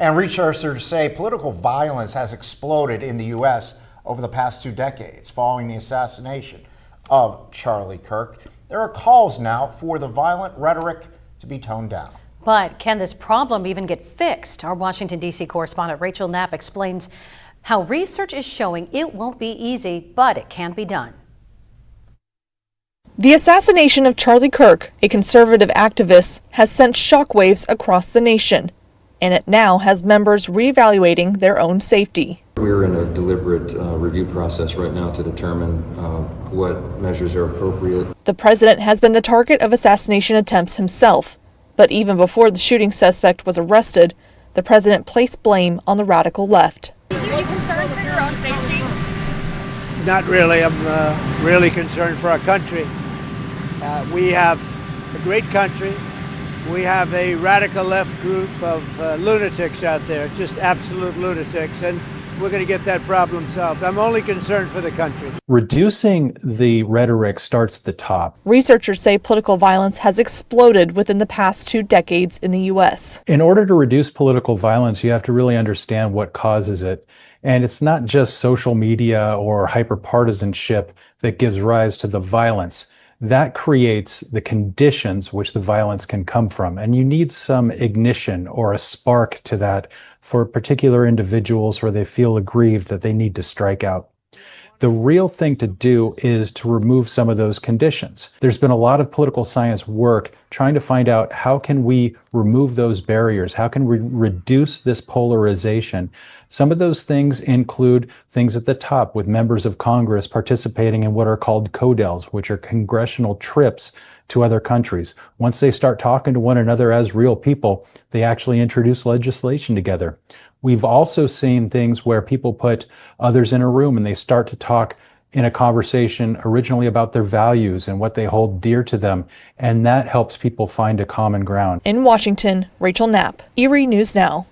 And researchers say political violence has exploded in the U.S. over the past 2 decades following the assassination of Charlie Kirk. There are calls now for the violent rhetoric to be toned down. But can this problem even get fixed? Our Washington, D.C. correspondent Rachel Knapp explains how research is showing it won't be easy, but it can be done. The assassination of Charlie Kirk, a conservative activist, has sent shockwaves across the nation, and it now has members reevaluating their own safety. We're in a deliberate review process right now to determine what measures are appropriate. The president has been the target of assassination attempts himself, but even before the shooting suspect was arrested, the president placed blame on the radical left. Are you concerned for your own safety? Not really. I'm really concerned for our country. We have a great country. We have a radical left group of lunatics out there, just absolute lunatics, and we're going to get that problem solved. I'm only concerned for the country. Reducing the rhetoric starts at the top. Researchers say political violence has exploded within the past 2 decades in the U.S. In order to reduce political violence, you have to really understand what causes it. And it's not just social media or hyperpartisanship that gives rise to the violence. That creates the conditions which the violence can come from. And you need some ignition or a spark to that for particular individuals where they feel aggrieved that they need to strike out. The real thing to do is to remove some of those conditions. There's been a lot of political science work trying to find out how can we remove those barriers? How can we reduce this polarization? Some of those things include things at the top with members of Congress participating in what are called CODELs, which are congressional trips to other countries. Once they start talking to one another as real people, they actually introduce legislation together. We've also seen things where people put others in a room and they start to talk in a conversation originally about their values and what they hold dear to them, and that helps people find a common ground. In Washington, Rachel Knapp, Erie News Now.